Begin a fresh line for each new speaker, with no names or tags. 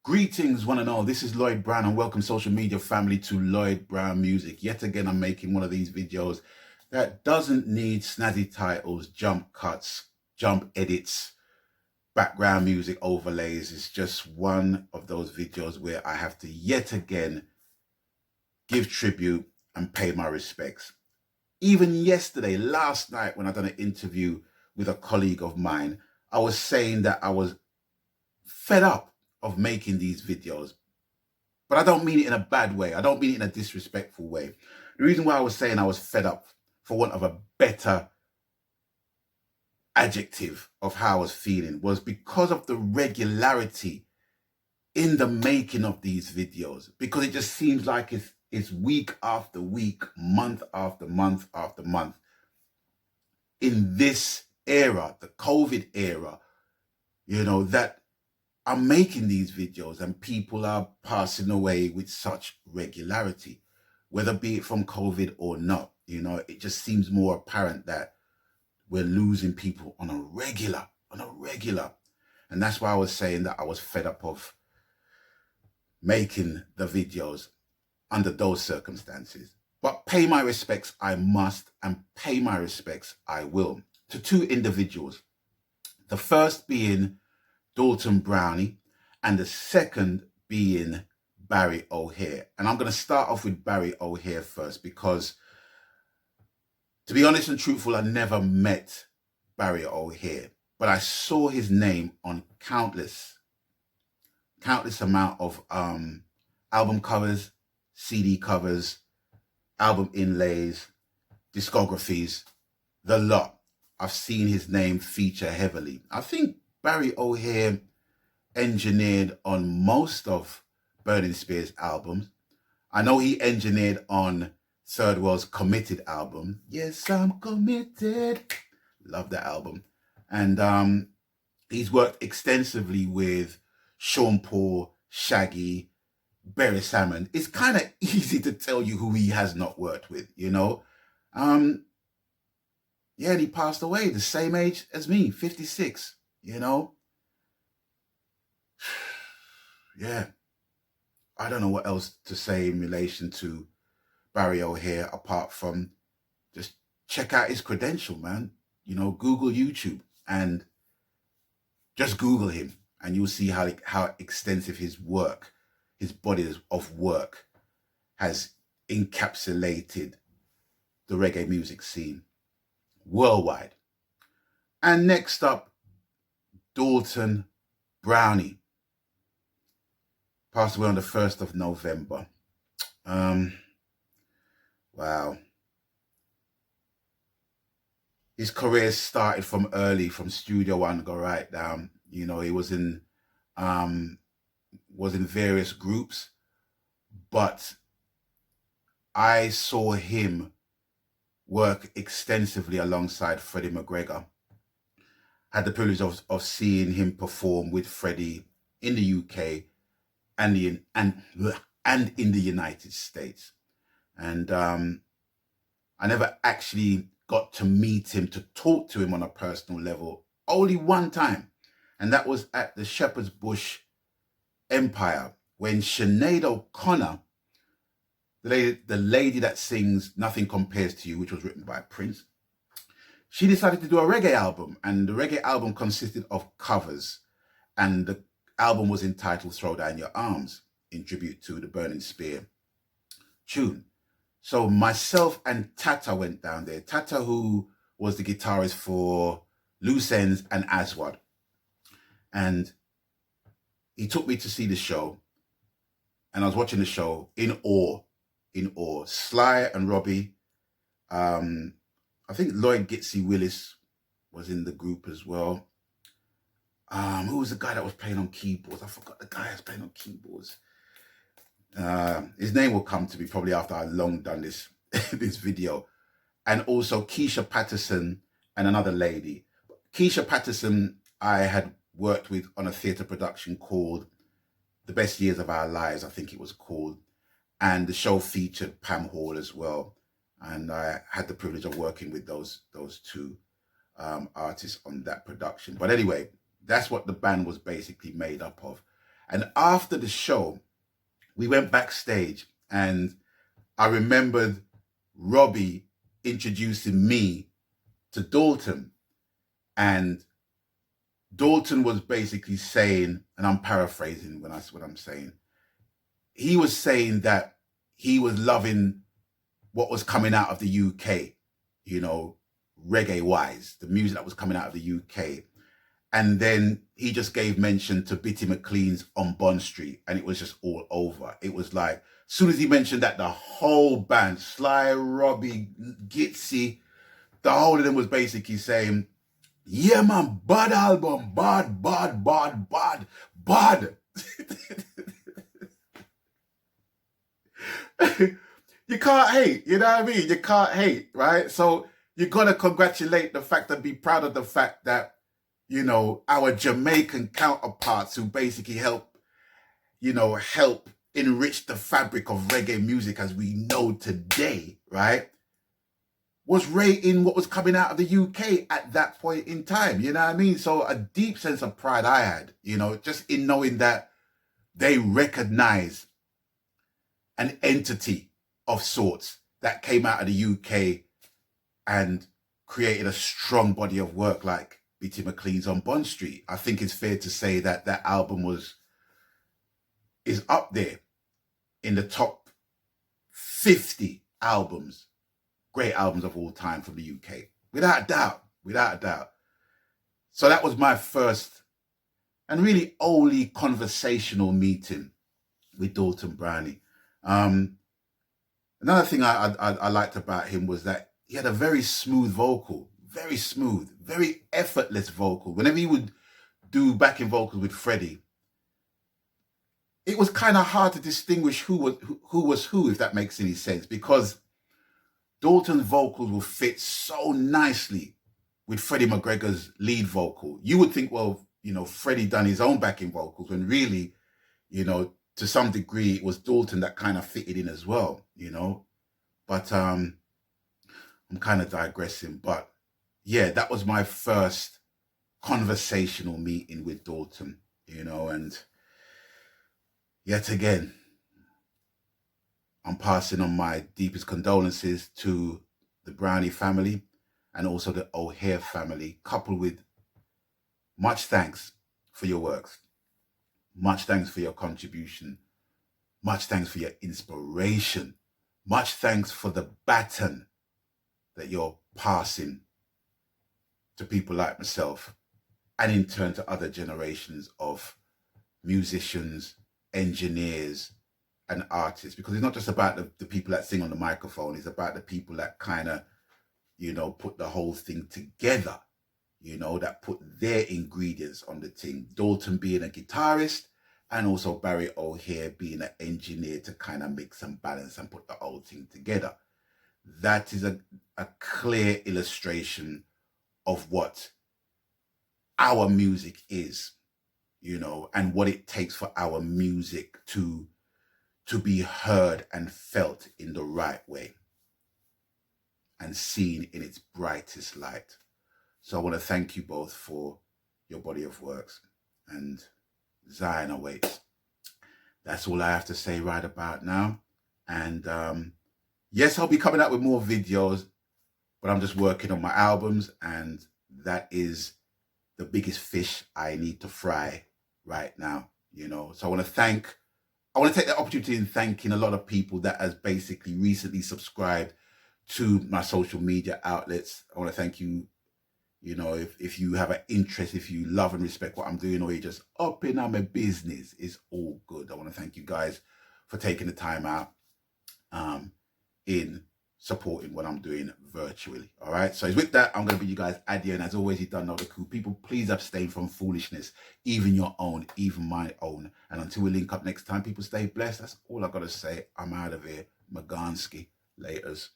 Greetings, one and all. This is Lloyd Brown, and welcome social media family to Lloyd Brown Music. Yet again, I'm making one of these videos that doesn't need snazzy titles, jump cuts, jump edits, background music overlays. It's just one of those videos where I have to yet again give tribute and pay my respects. Even yesterday, last night, when I done an interview with a colleague of mine, I was saying that I was fed up of making these videos, but I don't mean it in a bad way. I don't mean it in a disrespectful way. The reason why I was saying I was fed up, for want of a better adjective of how I was feeling, was because of the regularity in the making of these videos, because it just seems like it's week after week, month after month after month. In this era, the COVID era, that I'm making these videos and people are passing away with such regularity, whether be it from COVID or not. It just seems more apparent that we're losing people on a regular. And that's why I was saying that I was fed up of making the videos under those circumstances. But pay my respects I must, and pay my respects I will, to two individuals. The first being Dalton Brownie, and the second being Barry O Hare. And I'm going to start off with Barry O Hare first, because to be honest and truthful, I never met Barry O Hare, but I saw his name on countless amount of album covers, CD covers, album inlays, discographies, the lot. I've seen his name feature heavily. I think Barry O Hare engineered on most of Burning Spear's albums. I know he engineered on Third World's Committed album. Yes, I'm committed. Love that album. And he's worked extensively with Sean Paul, Shaggy, Barry Salmon. It's kind of easy to tell you who he has not worked with, and he passed away the same age as me, 56. Yeah, I don't know what else to say in relation to Barry O Hare apart from just check out his credential, man. Google YouTube and just Google him, and you'll see how extensive his work, his body of work, has encapsulated the reggae music scene worldwide. And next up, Dalton Brownie passed away on the 1st of November. Wow. His career started from early, from Studio One, go right down. He was in various groups, but I saw him work extensively alongside Freddie McGregor. Had the privilege of seeing him perform with Freddie in the UK and in the United States. And I never actually got to meet him, to talk to him on a personal level, only one time. And that was at the Shepherd's Bush Empire, when Sinead O'Connor, the lady that sings Nothing Compares to You, which was written by Prince, she decided to do a reggae album. And the reggae album consisted of covers. And the album was entitled Throw Down Your Arms, in tribute to the Burning Spear tune. So myself and Tata went down there. Tata, who was the guitarist for Loose Ends and Aswad. And he took me to see the show. And I was watching the show in awe. Sly and Robbie. I think Lloyd Willis was in the group as well. Who was the guy that was playing on keyboards? I forgot the guy that was playing on keyboards. His name will come to me probably after I've long done this video. And also Keisha Patterson and another lady. Keisha Patterson I had worked with on a theatre production called The Best Years of Our Lives, I think it was called. And the show featured Pam Hall as well. And I had the privilege of working with those two artists on that production. But anyway, that's what the band was basically made up of. And after the show, we went backstage, and I remembered Robbie introducing me to Dalton. And Dalton was basically saying, and I'm paraphrasing when what I'm saying, he was saying that he was loving what was coming out of the UK, you know, reggae-wise, the music that was coming out of the UK. And then he just gave mention to Bitty McLean's On Bond Street, and it was just all over. It was like, as soon as he mentioned that, the whole band, Sly, Robbie, Gitsy, the whole of them was basically saying, yeah, man, bad album, bad. You can't hate, you know what I mean? You can't hate, right? So you got to congratulate the fact and be proud of the fact that, you know, our Jamaican counterparts who basically help enrich the fabric of reggae music as we know today, right, was rating what was coming out of the UK at that point in time, you know what I mean? So a deep sense of pride I had, you know, just in knowing that they recognize an entity of sorts that came out of the UK and created a strong body of work like Bitty McLean's On Bond Street. I think it's fair to say that that album is up there in the top 50 albums, great albums of all time from the UK, without a doubt. So that was my first and really only conversational meeting with Dalton Brownie. Another thing I liked about him was that he had a very smooth vocal, very smooth, very effortless vocal. Whenever he would do backing vocals with Freddie, it was kind of hard to distinguish who was who, if that makes any sense, because Dalton's vocals will fit so nicely with Freddie McGregor's lead vocal. You would think, well, you know, Freddie done his own backing vocals, when really, you know, to some degree, it was Dalton that kind of fitted in as well, you know. But I'm kind of digressing. But yeah, that was my first conversational meeting with Dalton, you know. And yet again, I'm passing on my deepest condolences to the Brownie family and also the O Hare family, coupled with much thanks for your works. Much thanks for your contribution. Much thanks for your inspiration. Much thanks for the baton that you're passing to people like myself, and in turn to other generations of musicians, engineers, and artists. Because it's not just about the people that sing on the microphone, it's about the people that kind of, you know, put the whole thing together, you know, that put their ingredients on the thing. Dalton being a guitarist, and also Barry O Hare being an engineer to kind of mix and balance and put the whole thing together. That is a clear illustration of what our music is, you know, and what it takes for our music to be heard and felt in the right way and seen in its brightest light. So I want to thank you both for your body of works, and Zion awaits. That's all I have to say right about now. And yes, I'll be coming out with more videos, but I'm just working on my albums, and that is the biggest fish I need to fry right now, you know. So I want to take the opportunity in thanking a lot of people that has basically recently subscribed to my social media outlets. I want to thank you. You know, if you have an interest, if you love and respect what I'm doing, or you're just up in my business, it's all good. I want to thank you guys for taking the time out in supporting what I'm doing virtually. All right. So with that, I'm going to bid you guys adieu. And as always, you don't know the cool people. Please abstain from foolishness, even your own, even my own. And until we link up next time, people stay blessed. That's all I got to say. I'm out of here. Maganski. Laters.